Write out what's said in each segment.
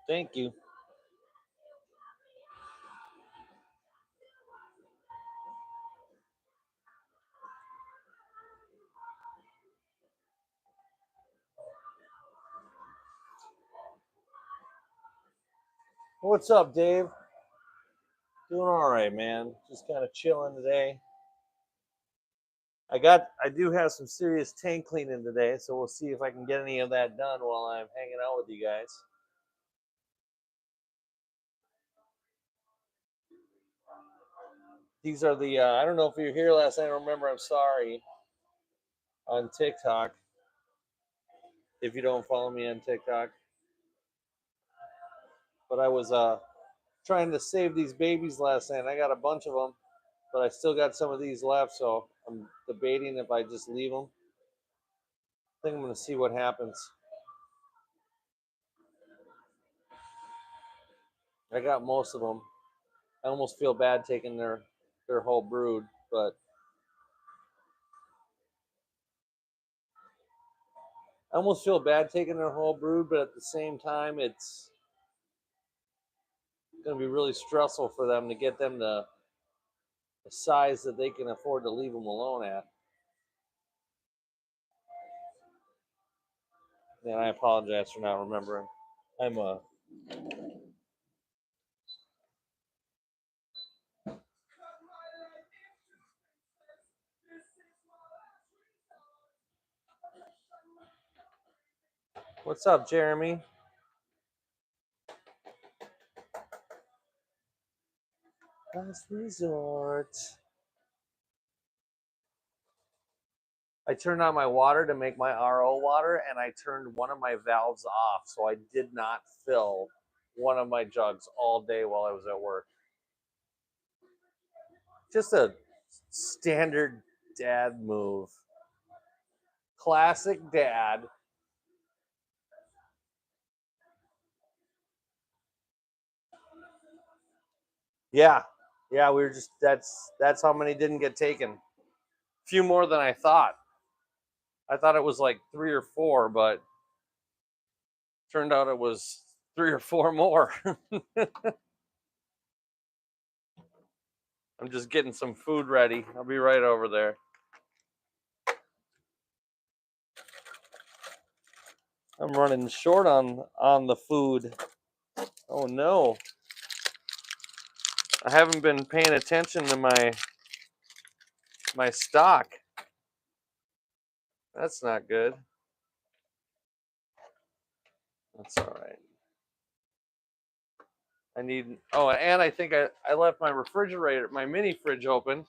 Thank you. What's up, Dave? Doing all right, man. Just kind of chilling today. I do have some serious tank cleaning today, so we'll see if I can get any of that done while I'm hanging out with you guys. These are the I don't know if you were here last night. Remember, I'm sorry on TikTok. If you don't follow me on TikTok, but I was trying to save these babies last night. I got a bunch of them, but I still got some of these left, so I'm debating if I just leave them. I think I'm gonna see what happens. I got most of them. I almost feel bad taking their whole brood, but I almost feel bad taking their whole brood, but at the same time, it's going to be really stressful for them to get them to a size that they can afford to leave them alone at. And I apologize for not remembering. I'm a What's up, Jeremy? Last resort. I turned on my water to make my RO water, and I turned one of my valves off, so I did not fill one of my jugs all day while I was at work. Just a standard dad move. Classic dad. Yeah. Yeah, we were just that's how many didn't get taken. A few more than I thought. I thought it was like 3 or 4, but turned out it was 3 or 4 more. I'm just getting some food ready. I'll be right over there. I'm running short on the food. Oh no. I haven't been paying attention to my stock. That's not good. That's all right. I need. Oh, and I think I left my refrigerator, my mini fridge open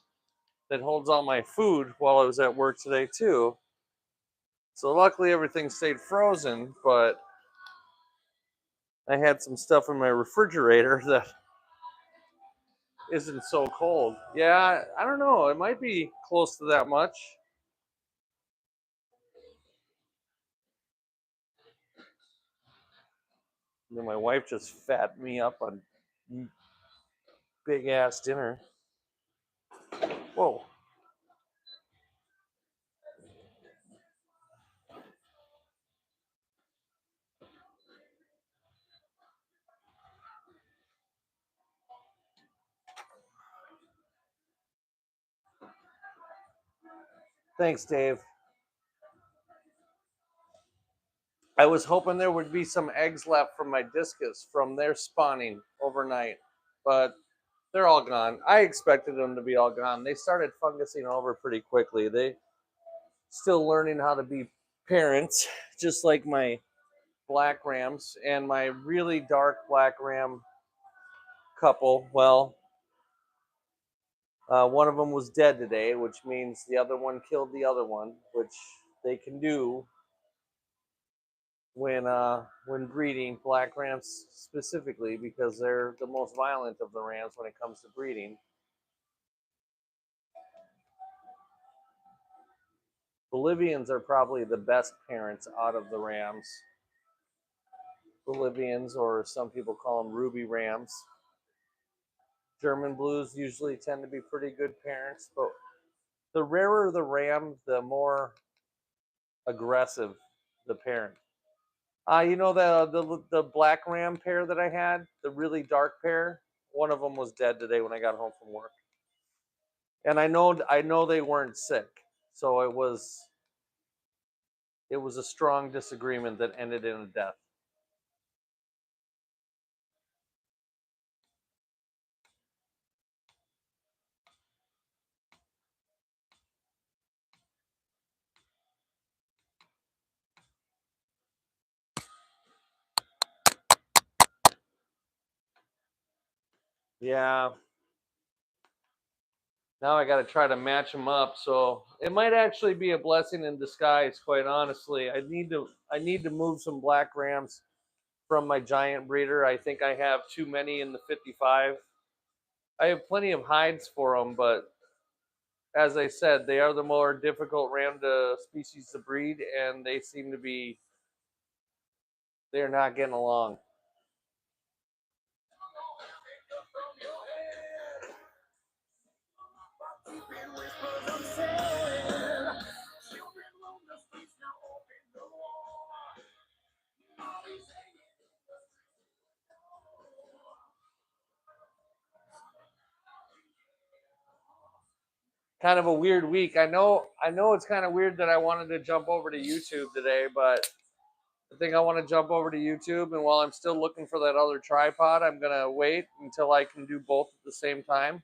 that holds all my food while I was at work today too. So luckily everything stayed frozen, but I had some stuff in my refrigerator that isn't so cold. Yeah, I don't know. It might be close to that much. And then my wife just fattened me up on big ass dinner. Whoa. Thanks, Dave. I was hoping there would be some eggs left from my discus from their spawning overnight, but they're all gone. I expected them to be all gone. They started fungusing over pretty quickly. They still learning how to be parents, just like my black rams and my really dark black ram couple. Well, one of them was dead today, which means the other one killed the other one, which they can do when breeding, black rams specifically, because they're the most violent of the rams when it comes to breeding. Bolivians are probably the best parents out of the rams. Bolivians, or some people call them ruby rams. German blues usually tend to be pretty good parents, but the rarer the ram, the more aggressive the parent. You know the black ram pair that I had, the really dark pair. One of them was dead today when I got home from work, and I know they weren't sick, so it was a strong disagreement that ended in a death. Yeah. Now I got to try to match them up, so it might actually be a blessing in disguise. Quite honestly, I need to move some black rams from my giant breeder. I think I have too many in the 55. I have plenty of hides for them, but as I said, they are the more difficult ram to species to breed, and they seem to be they're not getting along. Kind of a weird week. I know it's kind of weird that I wanted to jump over to YouTube today, but I think I want to jump over to YouTube, and while I'm still looking for that other tripod, I'm gonna wait until I can do both at the same time.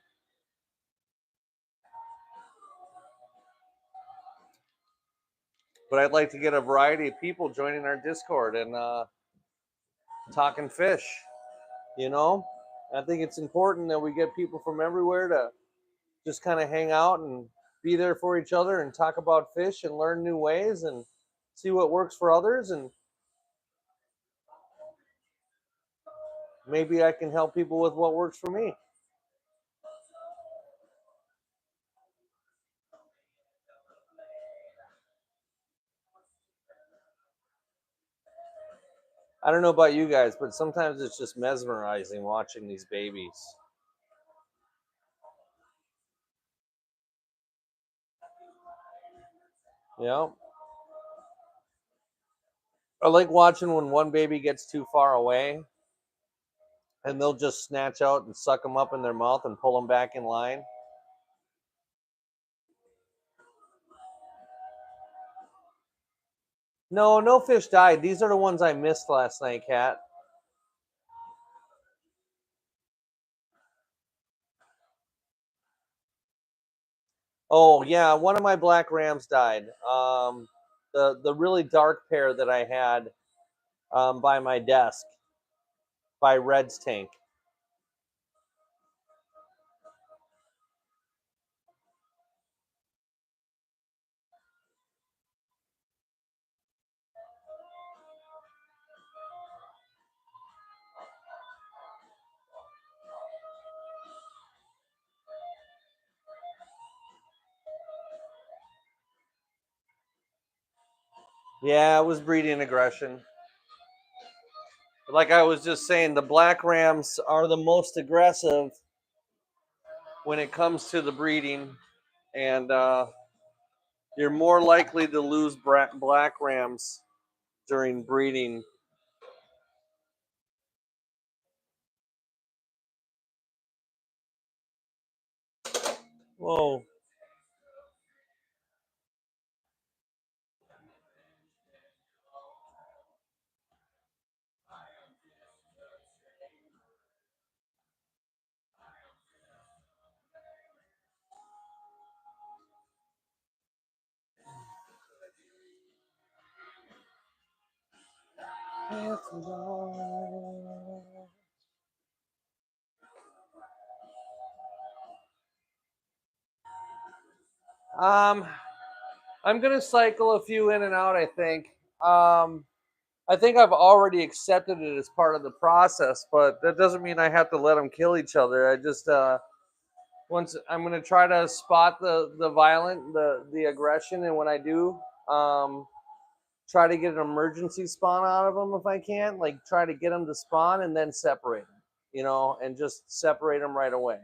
But I'd like to get a variety of people joining our Discord and talking fish. You know, I think it's important that we get people from everywhere to just kind of hang out and be there for each other and talk about fish and learn new ways and see what works for others, and maybe I can help people with what works for me. I don't know about you guys, but sometimes it's just mesmerizing watching these babies. You know, I like watching when one baby gets too far away and they'll just snatch out and suck them up in their mouth and pull them back in line. No, no fish died. These are the ones I missed last night, Kat. Oh yeah, one of my black rams died. The really dark pair that I had by my desk by Red's tank. Yeah, it was breeding aggression. Like I was just saying, the black rams are the most aggressive when it comes to the breeding, and you're more likely to lose black rams during breeding. Whoa. Um, I'm gonna cycle a few in and out. Um, I think I've already accepted it as part of the process, but that doesn't mean I have to let them kill each other. I just once I'm gonna try to spot the violent, the aggression, and when I do, um, try to get an emergency spawn out of them if I can. Like try to get them to spawn and then separate them, and just separate them right away.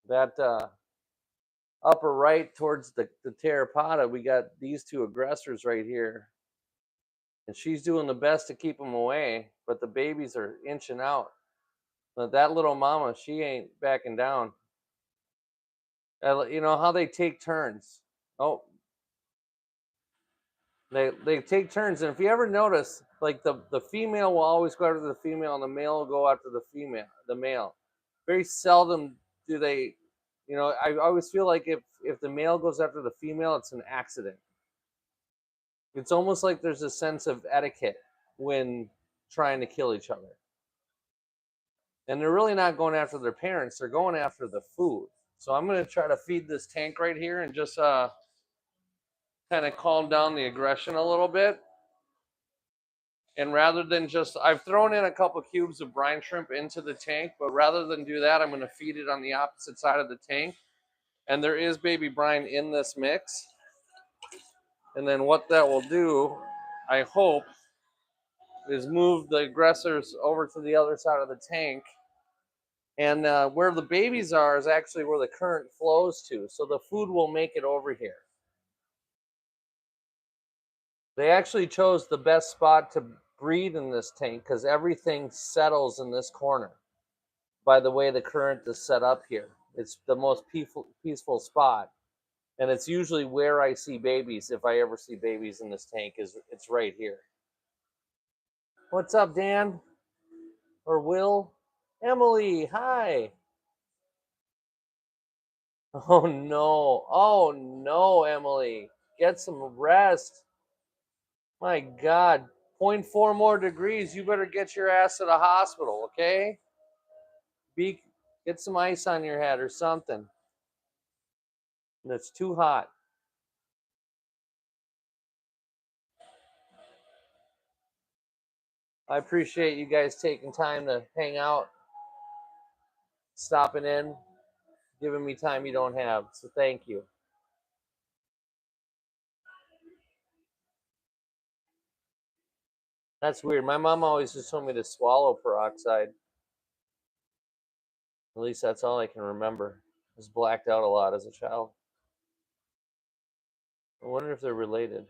That upper right towards the terracotta, we got these two aggressors right here. And she's doing the best to keep them away, but the babies are inching out. But that little mama, she ain't backing down. You know how they take turns. Oh, they take turns, and if you ever notice, like the female will always go after the female, and the male will go after the male. Very seldom do they. You know, I always feel like if the male goes after the female, it's an accident. It's almost like there's a sense of etiquette when trying to kill each other. And they're really not going after their parents, they're going after the food. So I'm going to try to feed this tank right here and just kind of calm down the aggression a little bit. And rather than just, I've thrown in a couple cubes of brine shrimp into the tank, but rather than do that, I'm going to feed it on the opposite side of the tank. And there is baby brine in this mix. And then what that will do, I hope, is move the aggressors over to the other side of the tank. And where the babies are is actually where the current flows to. So the food will make it over here. They actually chose the best spot to breed in this tank because everything settles in this corner by the way the current is set up here. It's the most peaceful spot. And it's usually where I see babies. If I ever see babies in this tank, it's right here. What's up, Dan? Or Will? Emily, hi. Oh no. Oh no, Emily. Get some rest. My God. 0.4 more degrees. You better get your ass to the hospital, okay? Get some ice on your head or something. It's too hot. I appreciate you guys taking time to hang out, stopping in, giving me time you don't have. So thank you. That's weird. My mom always just told me to swallow peroxide. At least that's all I can remember. I was blacked out a lot as a child. I wonder if they're related.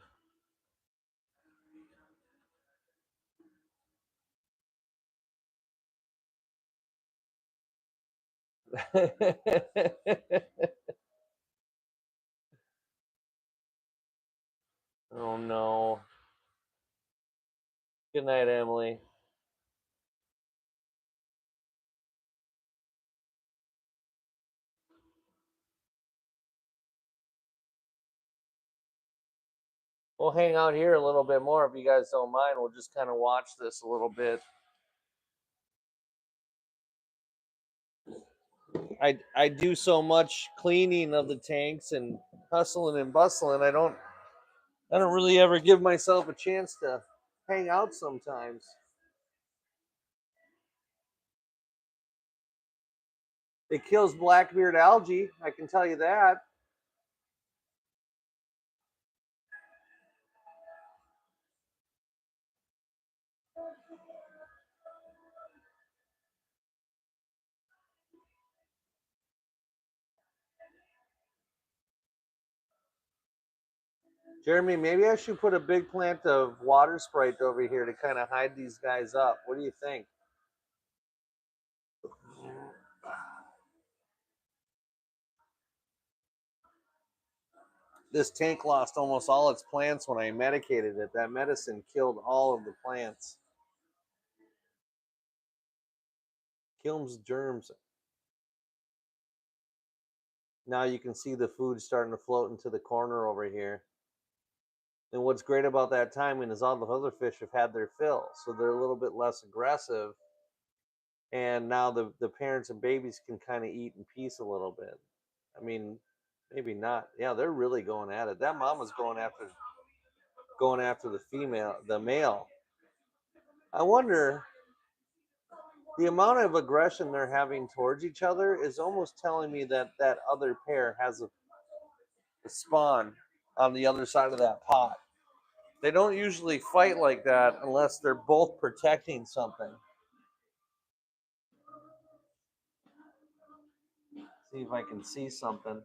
Oh no. Good night, Emily. We'll hang out here a little bit more if you guys don't mind. We'll just kind of watch this a little bit. I do so much cleaning of the tanks and hustling and bustling. I don't really ever give myself a chance to hang out sometimes. It kills blackbeard algae, I can tell you that. Jeremy, maybe I should put a big plant of water sprite over here to kind of hide these guys up. What do you think? This tank lost almost all its plants when I medicated it. That medicine killed all of the plants. Kills germs. Now you can see the food starting to float into the corner over here. And what's great about that timing is all the other fish have had their fill, so they're a little bit less aggressive. And now the parents and babies can kind of eat in peace a little bit. I mean, maybe not. Yeah, they're really going at it. That mama's going after the male. I wonder, the amount of aggression they're having towards each other is almost telling me that that other pair has a spawn on the other side of that pot. They don't usually fight like that unless they're both protecting something. See if I can see something.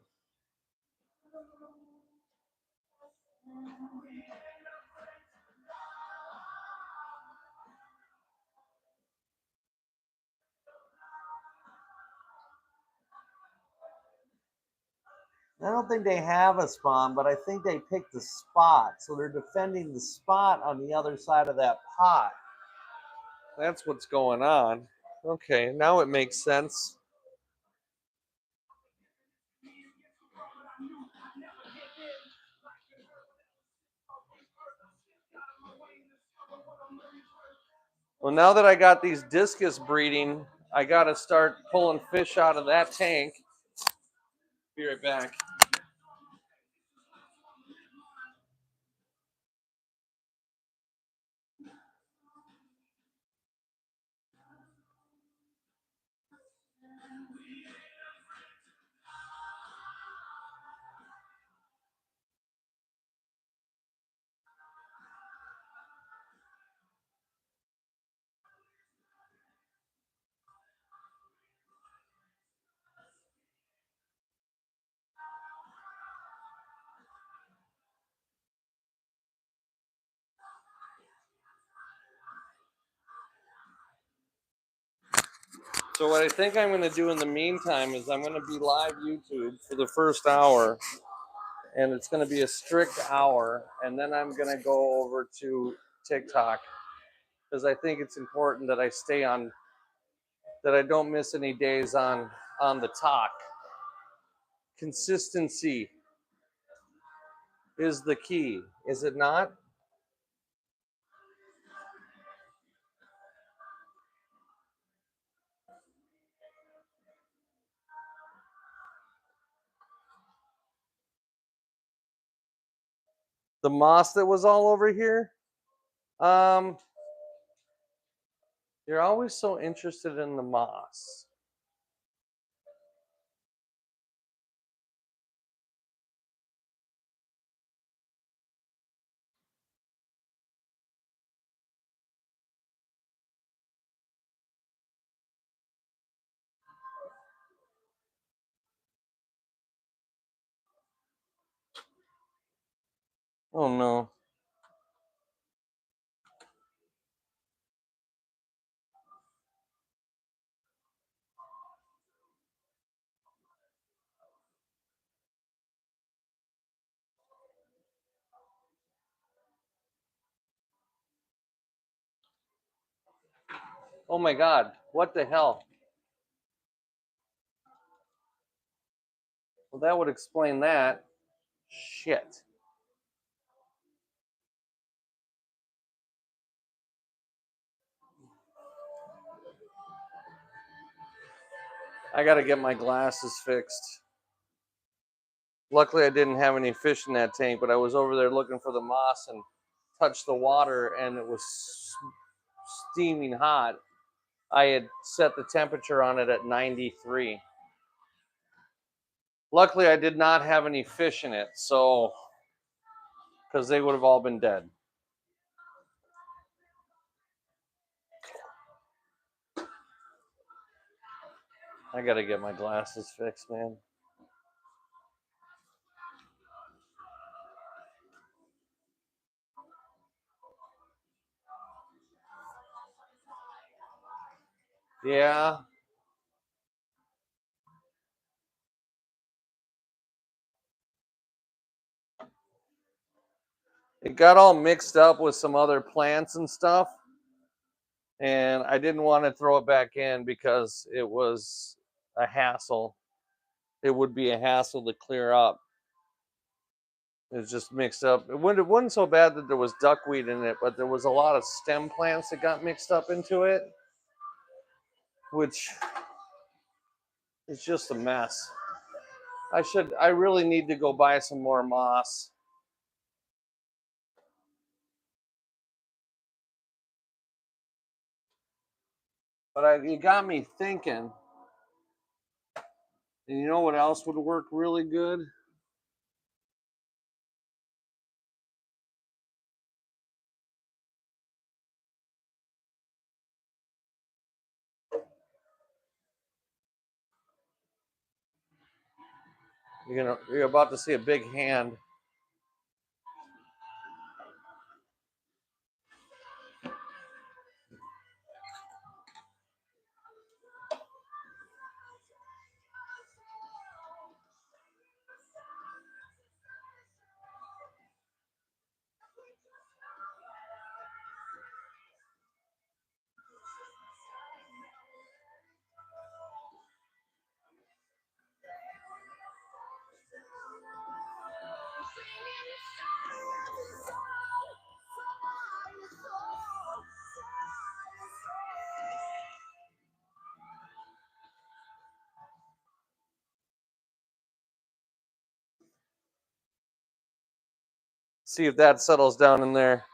I don't think they have a spawn, but I think they picked the spot. So they're defending the spot on the other side of that pot. That's what's going on. Okay, now it makes sense. Well, now that I got these discus breeding, I got to start pulling fish out of that tank. Be right back. So what I think I'm going to do in the meantime is I'm going to be live YouTube for the first hour, and it's going to be a strict hour, and then I'm going to go over to TikTok because I think it's important that I stay on, that I don't miss any days on the talk. Consistency is the key, is it not? The moss that was all over here. Um, you're always so interested in the moss. Oh no. Oh my God. What the hell? Well, that would explain that. Shit. I got to get my glasses fixed. Luckily, I didn't have any fish in that tank, but I was over there looking for the moss and touched the water, and it was steaming hot. I had set the temperature on it at 93. Luckily, I did not have any fish in it, so because they would have all been dead. I got to get my glasses fixed, man. Yeah. It got all mixed up with some other plants and stuff, and I didn't want to throw it back in because it was a hassle. It would be a hassle to clear up. It was just mixed up. It wasn't so bad that there was duckweed in it, but there was a lot of stem plants that got mixed up into it, which is just a mess. I really need to go buy some more moss. But you got me thinking, and you know what else would work really good? You're about to see a big hand. See if that settles down in there.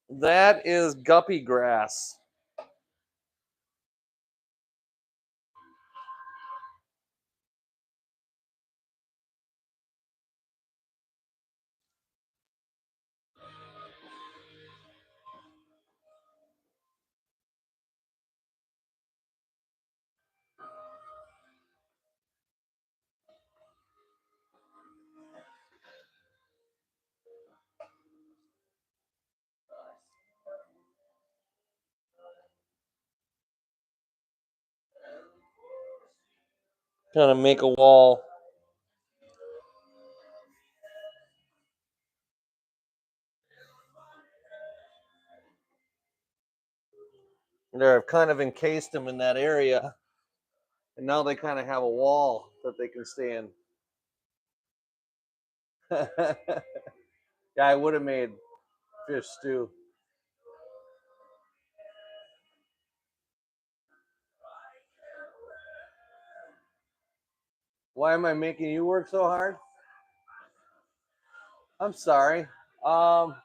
That is guppy grass. Kind of make a wall. There, I've kind of encased them in that area, and now they kind of have a wall that they can stay in. Yeah, I would have made fish stew. Why am I making you work so hard? I'm sorry. Um,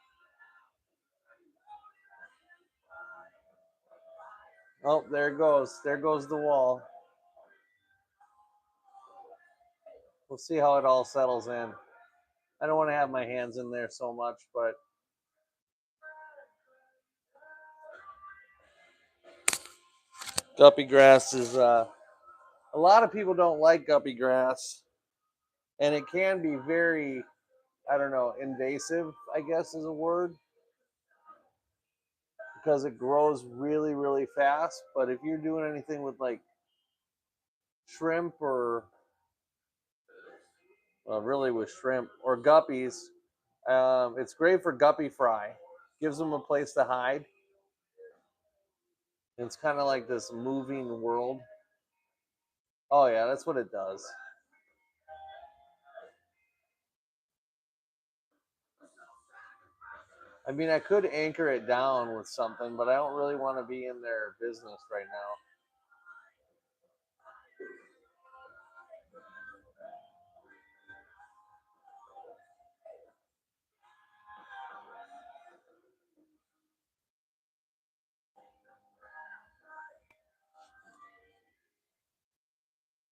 oh, there it goes. There goes the wall. We'll see how it all settles in. I don't want to have my hands in there so much, but guppy grass is a lot of people don't like guppy grass, and it can be very, I don't know, invasive, I guess is a word, because it grows really, really fast. But if you're doing anything with like shrimp or really with shrimp or guppies, it's great for guppy fry. Gives them a place to hide. It's kind of like this moving world. Oh yeah, that's what it does. I mean, I could anchor it down with something, but I don't really want to be in their business right now.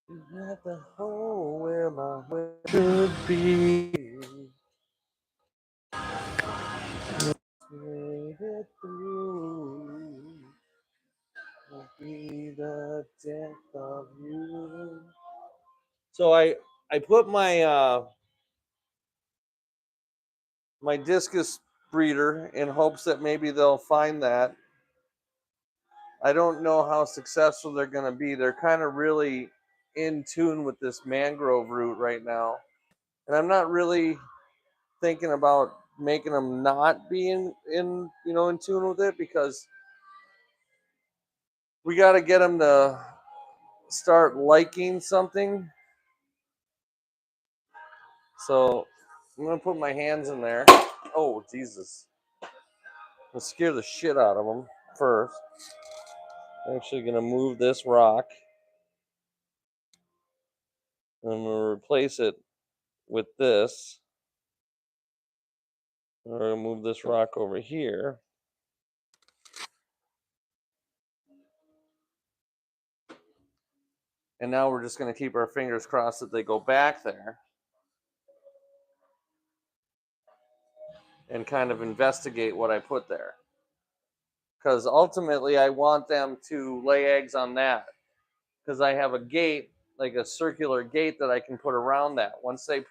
You have the hole where my way should be. Made it through. Will be the death of you. So I put my discus breeder in hopes that maybe they'll find that. I don't know how successful they're going to be. They're kind of really in tune with this mangrove root right now. And I'm not really thinking about making them not be in tune with it, because we got to get them to start liking something. So I'm going to put my hands in there. Oh, Jesus. I'll scare the shit out of them first. I'm actually going to move this rock. And I'm going to replace it with this. We're going to move this rock over here. And now we're just going to keep our fingers crossed that they go back there and kind of investigate what I put there. Because ultimately, I want them to lay eggs on that. Because I have a gate, like a circular gate that I can put around that. Once they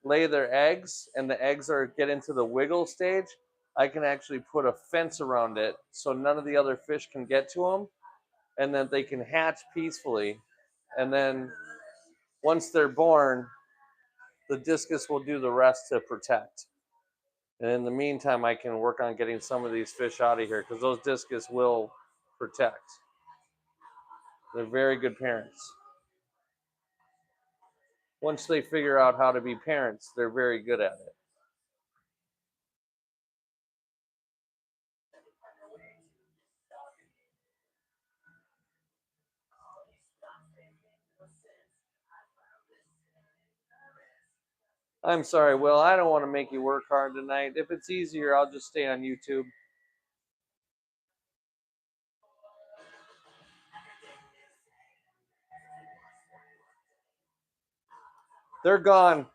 lay their eggs and the eggs get into the wiggle stage, I can actually put a fence around it so none of the other fish can get to them, and then they can hatch peacefully. And then once they're born, the discus will do the rest to protect. And in the meantime, I can work on getting some of these fish out of here, because those discus will protect. They're very good parents. Once they figure out how to be parents, they're very good at it. I'm sorry, Will. I don't want to make you work hard tonight. If it's easier, I'll just stay on YouTube. They're gone,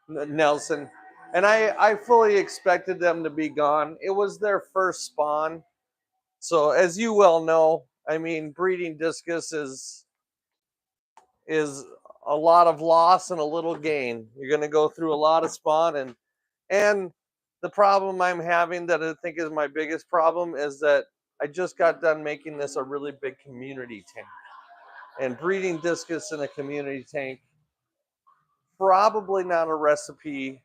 Nelson. And I fully expected them to be gone. It was their first spawn. So as you well know, I mean, breeding discus is a lot of loss and a little gain. You're going to go through a lot of spawn, and the problem I'm having that I think is my biggest problem is that I just got done making this a really big community tank. And breeding discus in a community tank, probably not a recipe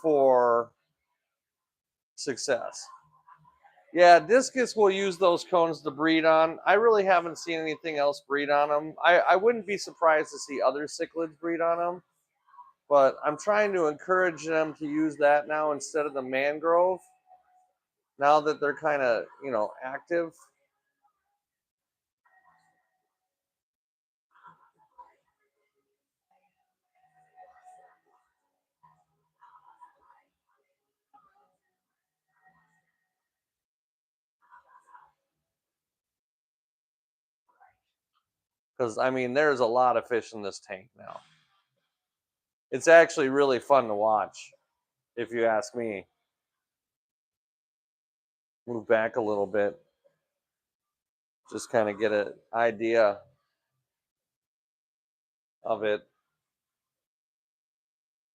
for success. Yeah, discus will use those cones to breed on. I really haven't seen anything else breed on them. I wouldn't be surprised to see other cichlids breed on them, but I'm trying to encourage them to use that now instead of the mangrove. Now that they're kind of, active. Because, I mean, there's a lot of fish in this tank now. It's actually really fun to watch, if you ask me. Move back a little bit. Just kind of get an idea of it.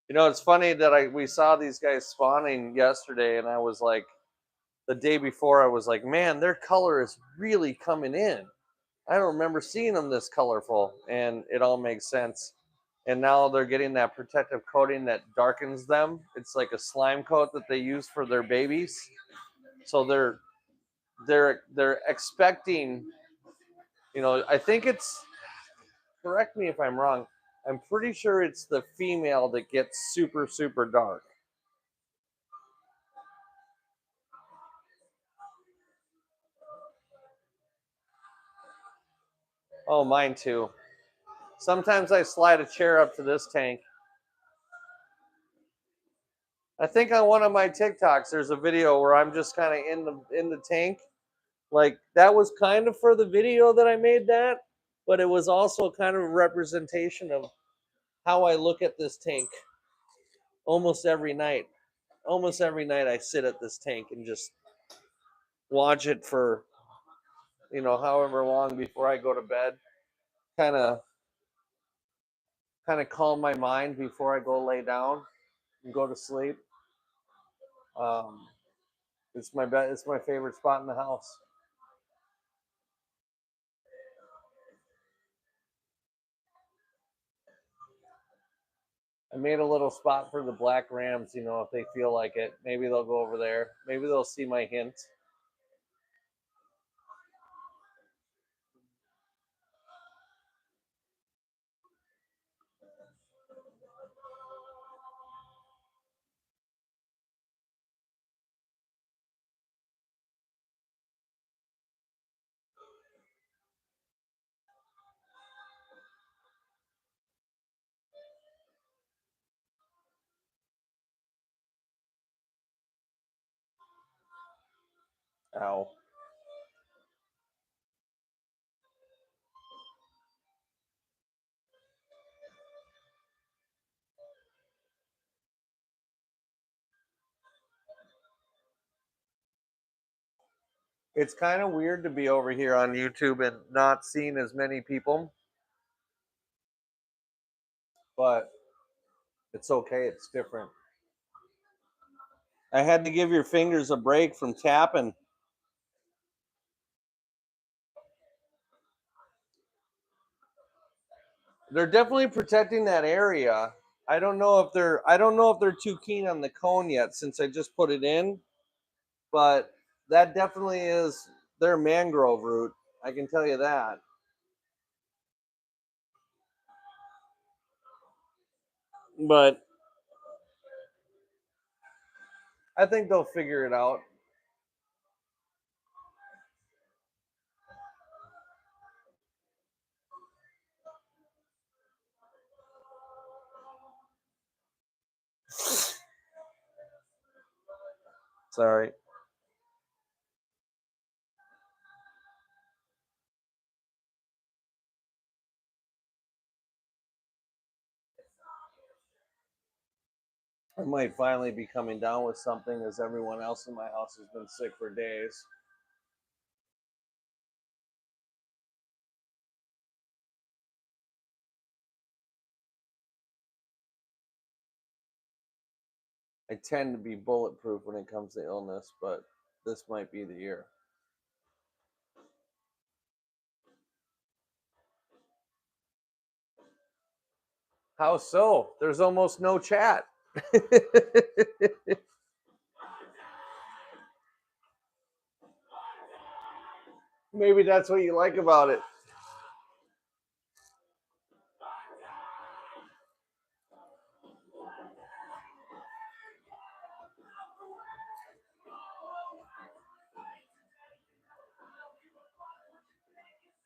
It's funny that we saw these guys spawning yesterday, and I was like, the day before, I was like, man, their color is really coming in. I don't remember seeing them this colorful, and it all makes sense. And now they're getting that protective coating that darkens them. It's like a slime coat that they use for their babies. So they're expecting, I think it's, correct me if I'm wrong, I'm pretty sure it's the female that gets super, super dark. Oh, mine too. Sometimes I slide a chair up to this tank. I think on one of my TikToks there's a video where I'm just kind of in the tank. Like that was kind of for the video that I made that, but it was also kind of a representation of how I look at this tank almost every night. Almost every night I sit at this tank and just watch it for, however long before I go to bed. Kind of calm my mind before I go lay down and go to sleep. Um, it's my bed. It's my favorite spot in the house. I made a little spot for the black rams. If they feel like it, maybe they'll go over there. Maybe they'll see my hint. Ow. It's kind of weird to be over here on YouTube and not seeing as many people, but it's okay. It's different. I had to give your fingers a break from tapping. They're definitely protecting that area. I don't know if they're too keen on the cone yet since I just put it in, but that definitely is their mangrove root. I can tell you that. But I think they'll figure it out. Sorry. I might finally be coming down with something as everyone else in my house has been sick for days. I tend to be bulletproof when it comes to illness, but this might be the year. How so? There's almost no chat. Maybe that's what you like about it.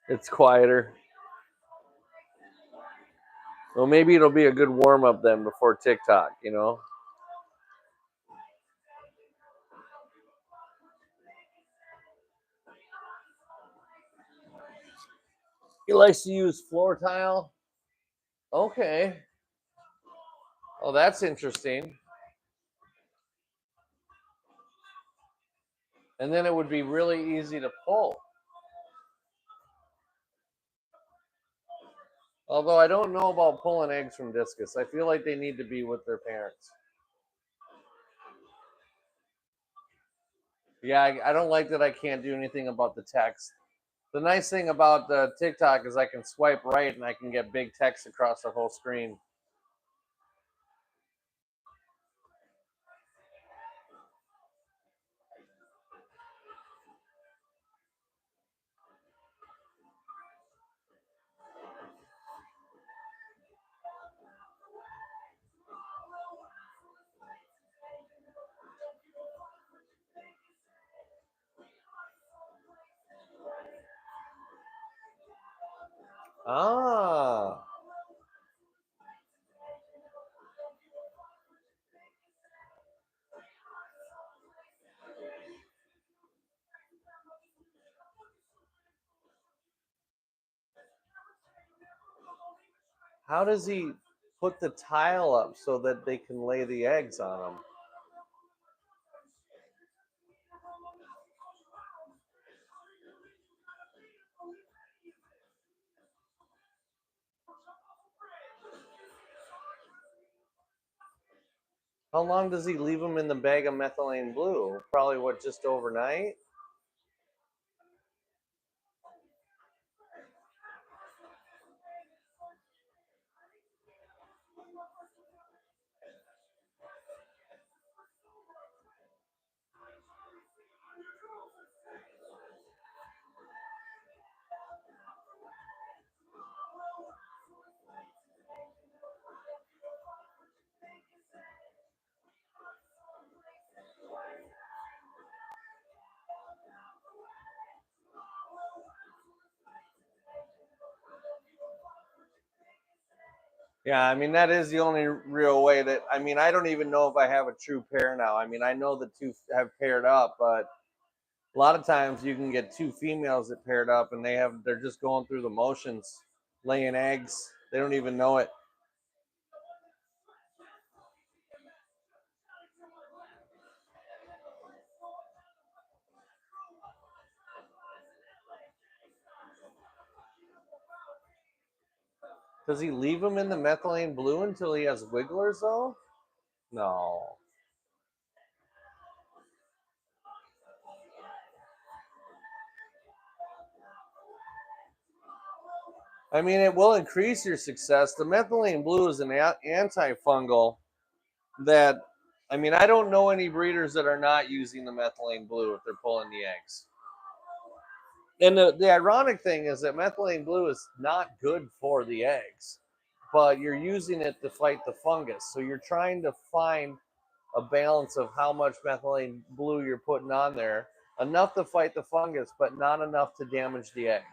It's quieter. Well, maybe it'll be a good warm up then before TikTok, you know? He likes to use floor tile. Okay. Oh, that's interesting. And then it would be really easy to pull. Although I don't know about pulling eggs from discus. I feel like they need to be with their parents. Yeah, I don't like that I can't do anything about the text. The nice thing about the TikTok is I can swipe right and I can get big text across the whole screen. Ah. How does he put the tile up so that they can lay the eggs on them? How long does he leave them in the bag of methylene blue? Probably what, just overnight? Yeah, I mean that is the only real way that I don't even know if I have a true pair now. I know the two have paired up, but a lot of times you can get two females that paired up and they're just going through the motions, laying eggs. They don't even know it. Does he leave them in the methylene blue until he has wigglers though? No. It will increase your success. The methylene blue is an antifungal that, I don't know any breeders that are not using the methylene blue if they're pulling the eggs. And the ironic thing is that methylene blue is not good for the eggs, but you're using it to fight the fungus. So you're trying to find a balance of how much methylene blue you're putting on there, enough to fight the fungus, but not enough to damage the eggs.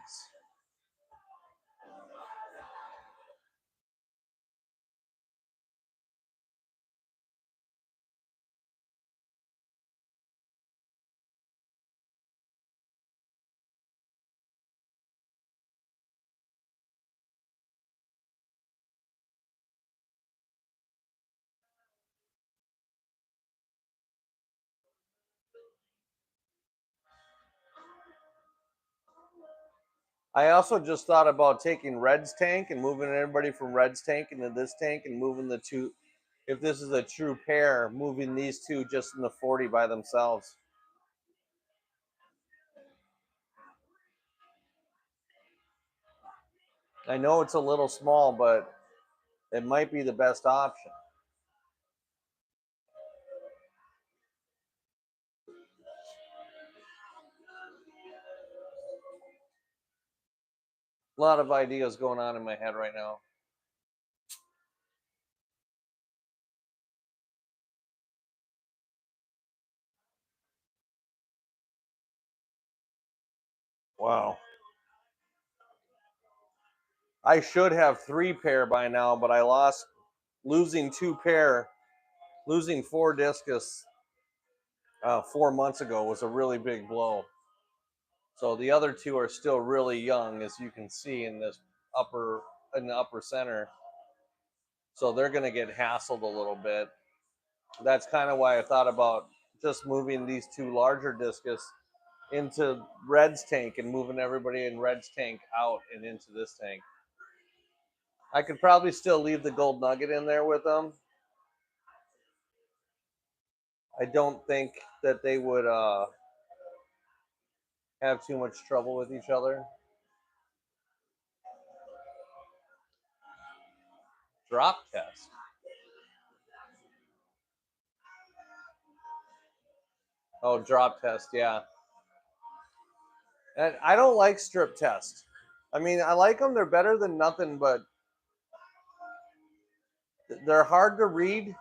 I also just thought about taking Red's tank and moving everybody from Red's tank into this tank and moving the two, if this is a true pair, moving these two just in the 40 by themselves. I know it's a little small, but it might be the best option. A lot of ideas going on in my head right now. Wow. I should have 3 pair by now, but I lost losing 2 pair, losing 4 discus 4 months ago was a really big blow. So the other 2 are still really young, as you can see in this in the upper center. So they're going to get hassled a little bit. That's kind of why I thought about just moving these 2 larger discus into Red's tank and moving everybody in Red's tank out and into this tank. I could probably still leave the gold nugget in there with them. I don't think that they would have too much trouble with each other. Drop test. Oh, drop test, yeah. And I don't like strip test. I mean, I like them. They're better than nothing, but they're hard to read,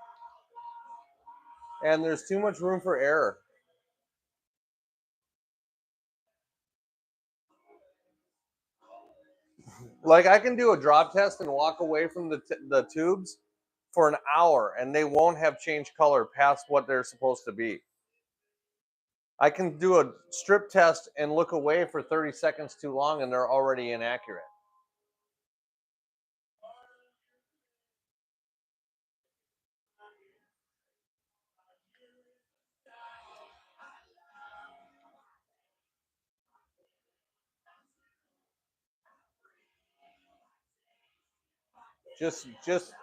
and there's too much room for error. Like I can do a drop test and walk away from the tubes for an hour, and they won't have changed color past what they're supposed to be. I can do a strip test and look away for 30 seconds too long, and they're already inaccurate.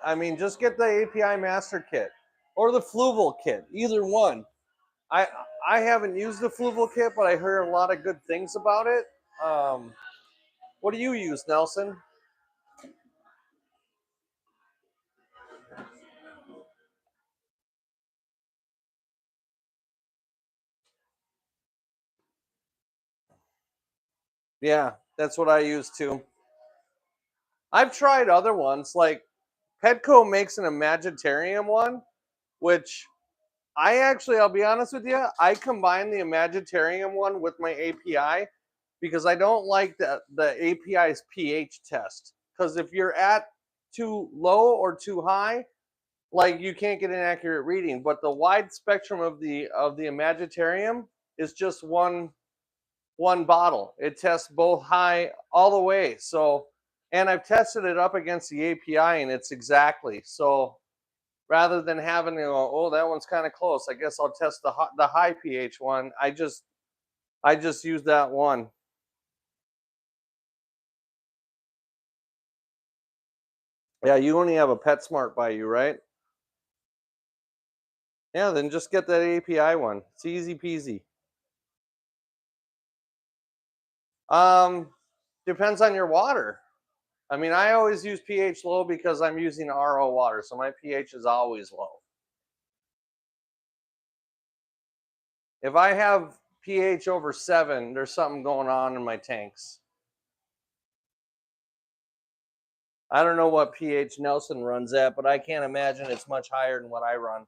I mean, just get the API master kit or the Fluval kit, either one. I I haven't used the Fluval kit, but I heard a lot of good things about it. What do you use, Nelson? Yeah, that's what I use too. I've tried other ones, like Petco makes an Imagitarium one, which I'll be honest with you, I combine the Imagitarium one with my API because I don't like the API's pH test. Because if you're at too low or too high, like you can't get an accurate reading. But the wide spectrum of the Imagitarium is just one bottle. It tests both high all the way. So, and I've tested it up against the API, and it's exactly so. Rather than having to go, oh, that one's kind of close. I guess I'll test the high pH one. I just use that one. Yeah, you only have a PetSmart by you, right? Yeah, then just get that API one. It's easy peasy. Um, Depends on your water. I mean, I always use pH low because I'm using RO water, so my pH is always low. If I have pH over 7, there's something going on in my tanks. I don't know what pH Nelson runs at, but I can't imagine it's much higher than what I run.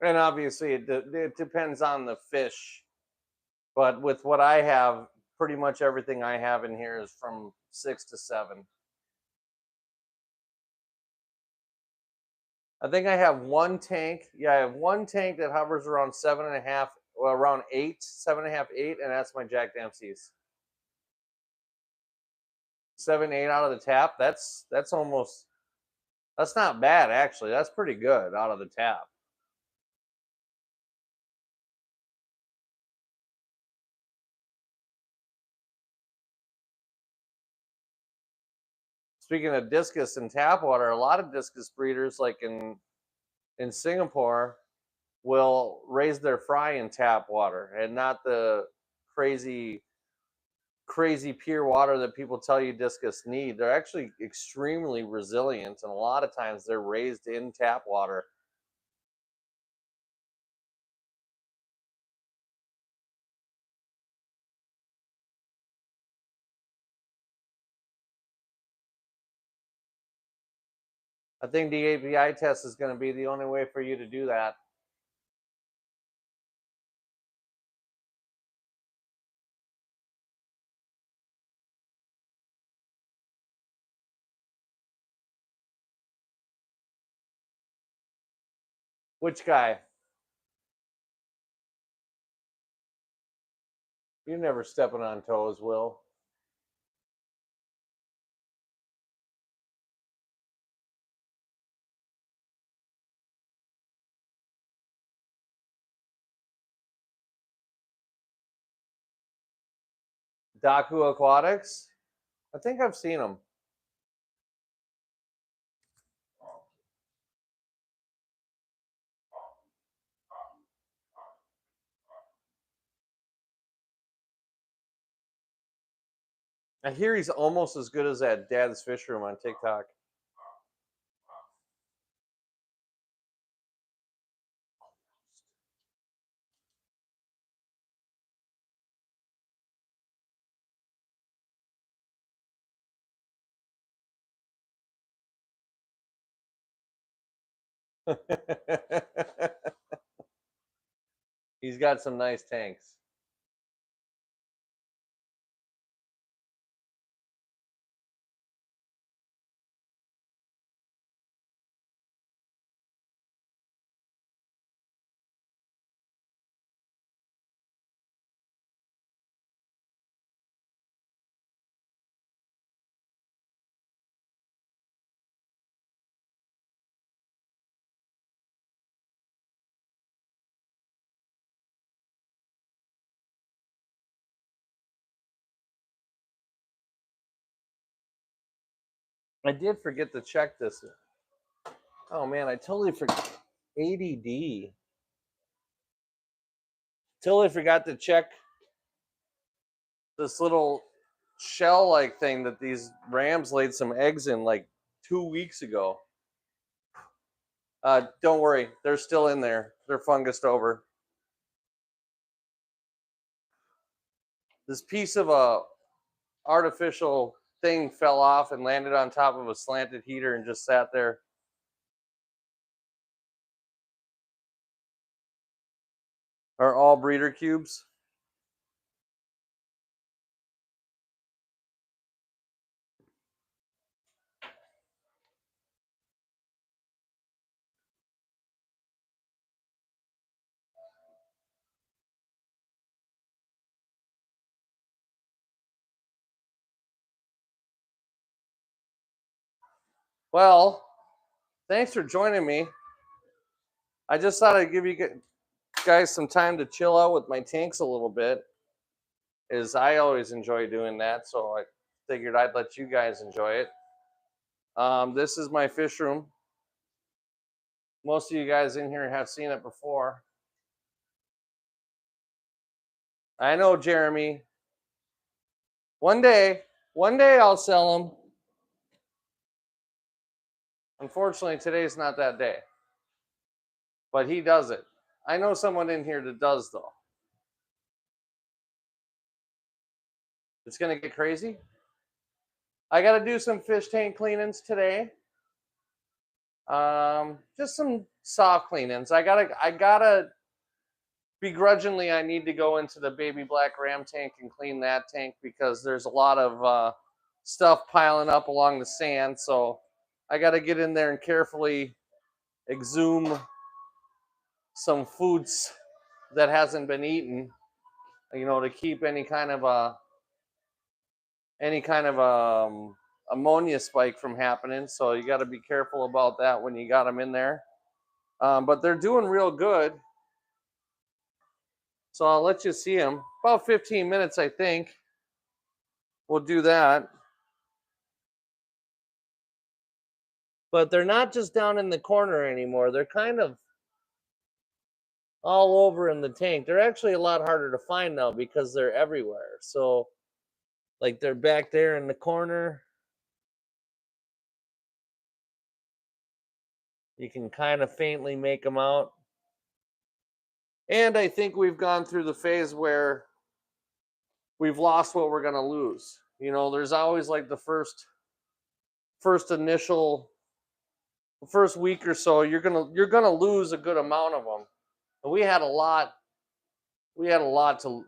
And obviously, it depends on the fish. But with what I have, pretty much everything I have in here is from 6 to 7. I think I have one tank. Yeah, I have one tank that hovers around 7.5 around 8, 7.5, 8, and that's my Jack Dempsey's. 7, 8 out of the tap. That's almost, that's not bad actually. That's pretty good out of the tap. Speaking of discus and tap water, a lot of discus breeders, like in Singapore, will raise their fry in tap water and not the crazy pure water that people tell you discus need. They're actually extremely resilient, and a lot of times they're raised in tap water. I think the API test is going to be the only way for you to do that. Which guy? You're never stepping on toes, Will. Daku Aquatics? I think I've seen them. I hear he's almost as good as that Dad's Fish Room on TikTok. He's got some nice tanks. I did forget to check this. Oh man, I totally forgot. ADD. Totally forgot to check this little shell-like thing that these rams laid some eggs in like 2 weeks ago. Don't worry, they're still in there. They're fungused over. This piece of a artificial thing fell off and landed on top of a slanted heater and just sat there. Are all breeder cubes? Well, thanks for joining me. I just thought I'd give you guys some time to chill out with my tanks a little bit, as I always enjoy doing that, so I figured I'd let you guys enjoy it. This is my fish room. Most of you guys in here have seen it before. I know, Jeremy. One day I'll sell them. Unfortunately, today's not that day. But he does it. I know someone in here that does, though. It's going to get crazy. I got to do some fish tank cleanings today. Just some soft cleanings. I gotta begrudgingly, I need to go into the baby black ram tank and clean that tank because there's a lot of stuff piling up along the sand. So I got to get in there and carefully exhume some foods that hasn't been eaten, to keep any kind of ammonia spike from happening. So you got to be careful about that when you got them in there. But they're doing real good. So I'll let you see them. About 15 minutes, I think. We'll do that. But they're not just down in the corner anymore. They're kind of all over in the tank. They're actually a lot harder to find now because they're everywhere. So, like, they're back there in the corner. You can kind of faintly make them out. And I think we've gone through the phase where we've lost what we're going to lose. There's always like the first initial first week or so, you're gonna lose a good amount of them. And we had a lot to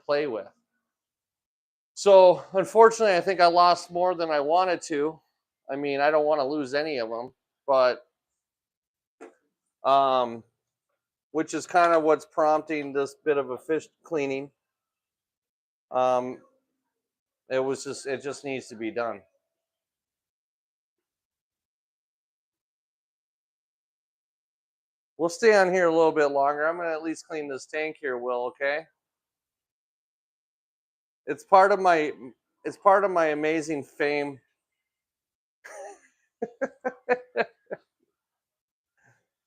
play with. So unfortunately, I think I lost more than I wanted to. I mean, I don't want to lose any of them, but which is kind of what's prompting this bit of a fish cleaning. It just needs to be done. We'll stay on here a little bit longer. I'm gonna at least clean this tank here, Will, okay? It's part of my amazing fame.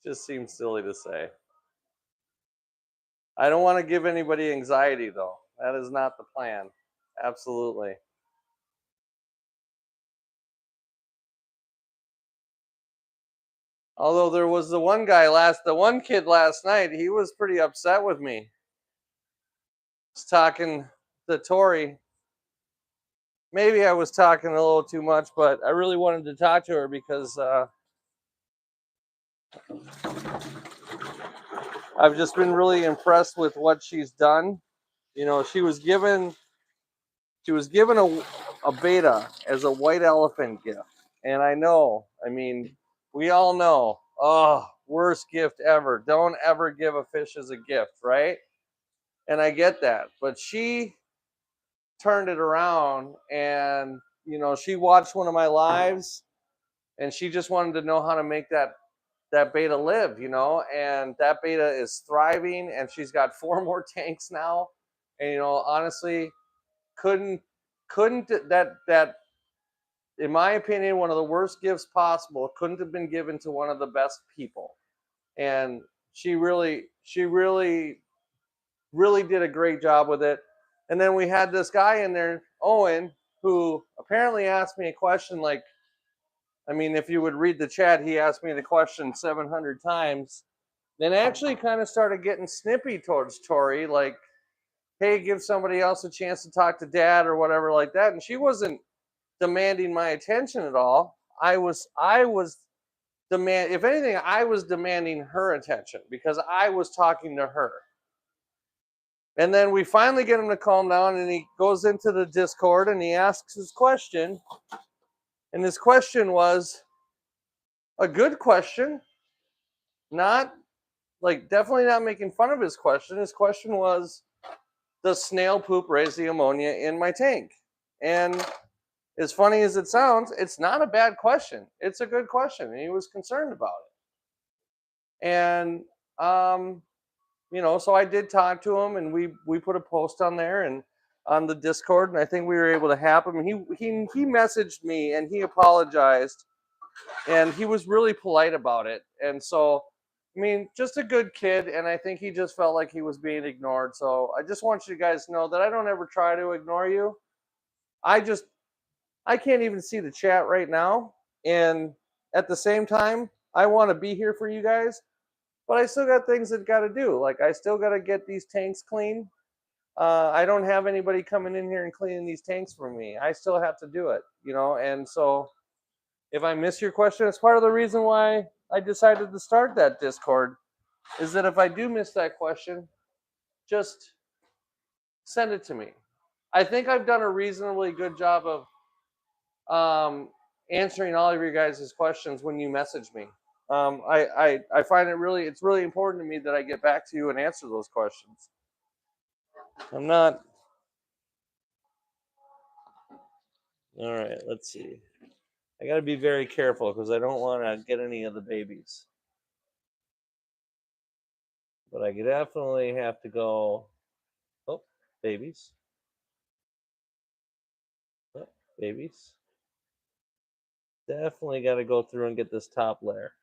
Just seems silly to say. I don't want to give anybody anxiety though. That is not the plan. Absolutely. Although there was the one kid last night, he was pretty upset with me. Was talking to Tori. Maybe I was talking a little too much, but I really wanted to talk to her because I've just been really impressed with what she's done. She was given a beta as a white elephant gift. And I mean, we all know, worst gift ever. Don't ever give a fish as a gift, right? And I get that. But she turned it around and, she watched one of my lives and she just wanted to know how to make that beta live, and that beta is thriving and she's got 4 more tanks now. And, honestly, couldn't that in my opinion, one of the worst gifts possible couldn't have been given to one of the best people. And she really did a great job with it. And then we had this guy in there, Owen, who apparently asked me a question like, I mean, if you would read the chat, he asked me the question 700 times. Then actually kind of started getting snippy towards Tori, like, hey, give somebody else a chance to talk to dad or whatever like that. And she wasn't demanding my attention at all. I was if anything, I was demanding her attention because I was talking to her. And then we finally get him to calm down and he goes into the Discord and he asks his question. And his question was a good question, not like definitely not making fun of his question. His question was, does snail poop raise the ammonia in my tank? And as funny as it sounds, it's not a bad question. It's a good question, and he was concerned about it. And so I did talk to him, and we put a post on there and on the Discord, and I think we were able to help him. He messaged me and he apologized, and he was really polite about it. And so, I mean, just a good kid, and I think he just felt like he was being ignored. So I just want you guys to know that I don't ever try to ignore you. I can't even see the chat right now. And at the same time, I want to be here for you guys, but I still got things that got to do. Like, I still got to get these tanks clean. I don't have anybody coming in here and cleaning these tanks for me. I still have to do it, and so if I miss your question, it's part of the reason why I decided to start that Discord, is that if I do miss that question, just send it to me. I think I've done a reasonably good job of answering all of your guys' questions when you message me. I find it's really important to me that I get back to you and answer those questions. I'm not. All right, let's see. I got to be very careful because I don't want to get any of the babies. But I definitely have to go. Oh, babies. Oh, babies. Definitely got to go through and get this top layer.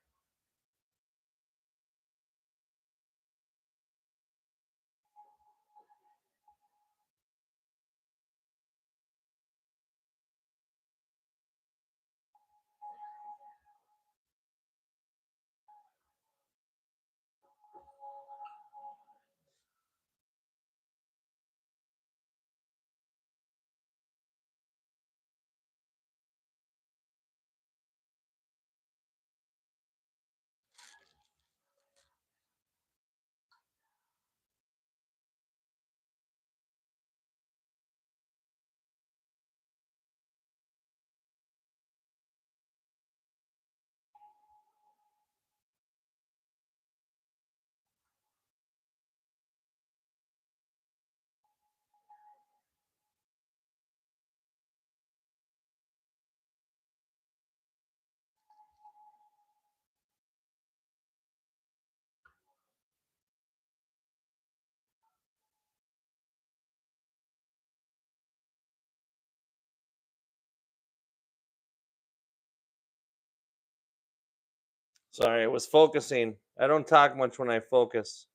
Sorry, I was focusing. I don't talk much when I focus.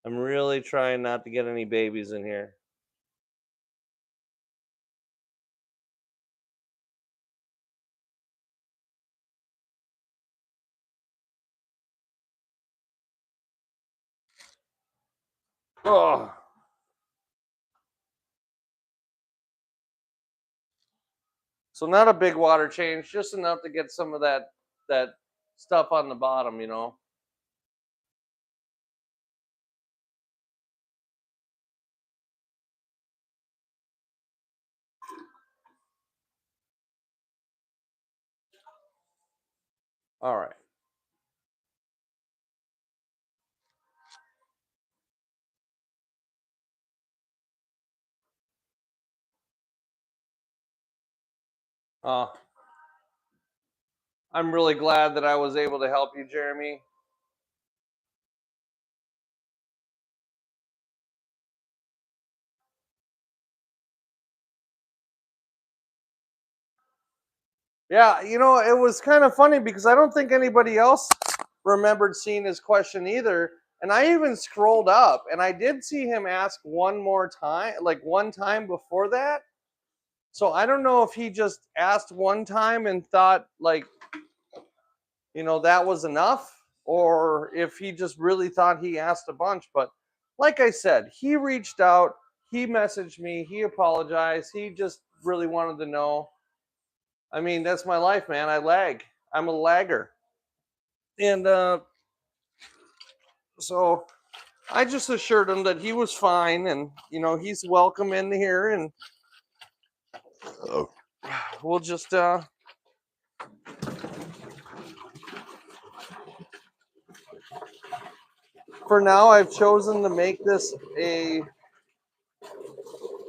I'm really trying not to get any babies in here. Oh, so not a big water change, just enough to get some of that stuff on the bottom, you know. All right. Uh, I'm really glad that I was able to help you, Jeremy. Yeah, you know, it was kind of funny because I don't think anybody else remembered seeing his question either. And I even scrolled up and I did see him ask one more time, like one time before that. So I don't know if he just asked one time and thought, like, you know, that was enough, or if he just really thought he asked a bunch. But like I said, he reached out, he messaged me, he apologized, he just really wanted to know. I mean, that's my life, man. I lag. I'm a lagger. And so I just assured him that he was fine and, you know, he's welcome in here. And we'll just, for now, I've chosen to make this a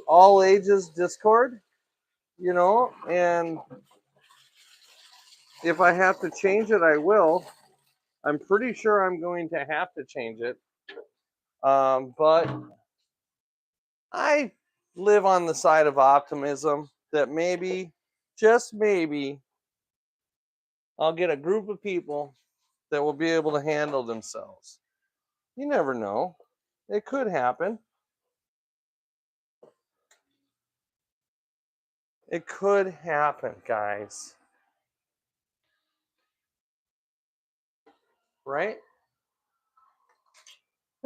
all ages Discord, you know, and if I have to change it, I will. I'm pretty sure I'm going to have to change it. But I live on the side of optimism that maybe, just maybe, I'll get a group of people that will be able to handle themselves. You never know. It could happen. It could happen, guys. Right?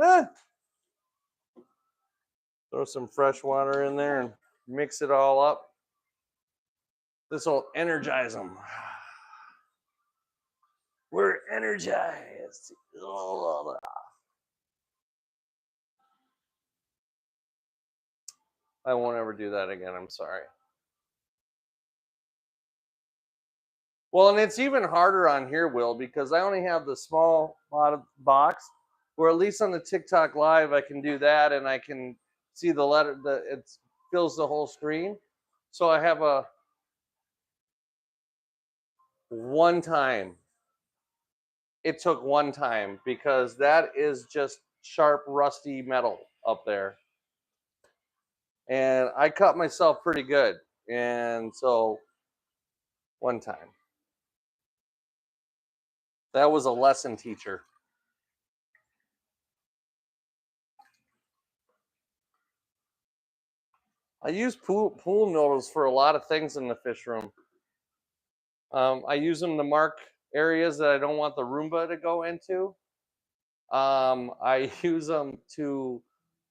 Eh, throw some fresh water in there and mix it all up. This will energize them. We're energized. I won't ever do that again. I'm sorry. Well, and it's even harder on here, Will, because I only have the small box. Where at least on the TikTok live, I can do that, and I can see the letter. It fills the whole screen. So I have a one time. It took one time because that is just sharp, rusty metal up there, and I cut myself pretty good. And so one time, that was a lesson teacher. I use pool noodles for a lot of things in the fish room. I use them to mark areas that I don't want the Roomba to go into. I use them to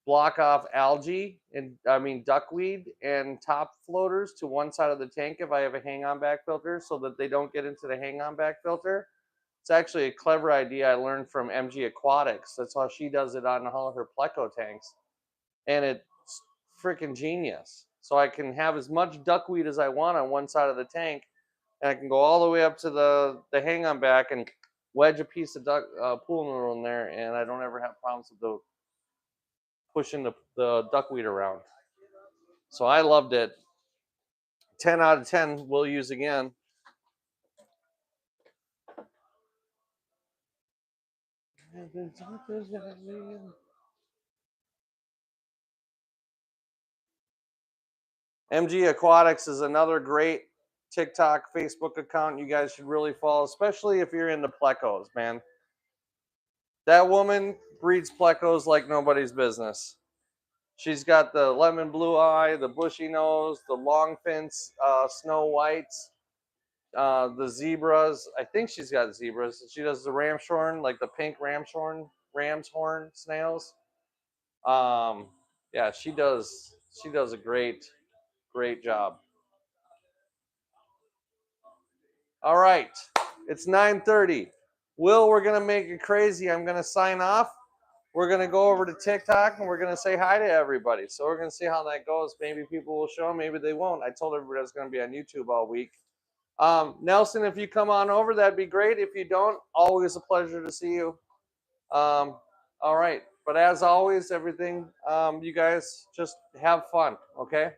block off algae and duckweed and top floaters to one side of the tank if I have a hang-on back filter so that they don't get into the hang-on back filter. It's actually a clever idea I learned from MG Aquatics. That's how she does it on all her pleco tanks. And it's freaking genius. So I can have as much duckweed as I want on one side of the tank, and I can go all the way up to the hang on back and wedge a piece of pool noodle in there, and I don't ever have problems with pushing the duckweed around. So I loved it. 10 out of 10 we'll use again. MG Aquatics is another great TikTok, Facebook account you guys should really follow, especially if you're into plecos, man. That woman breeds plecos like nobody's business. She's got the lemon blue eye, the bushy nose, the long fins, snow whites, the zebras. I think she's got zebras. She does the ramshorn, like the pink ram's horn snails. Yeah, she does. She does a great job. All right, it's 9:30. Will, we're gonna make it crazy. I'm gonna sign off. We're gonna go over to TikTok and we're gonna say hi to everybody. So we're gonna see how that goes. Maybe people will show, maybe they won't. I told everybody I was gonna be on YouTube all week. Nelson, if you come on over, that'd be great. If you don't, always a pleasure to see you. All right, but as always, everything, you guys just have fun, okay?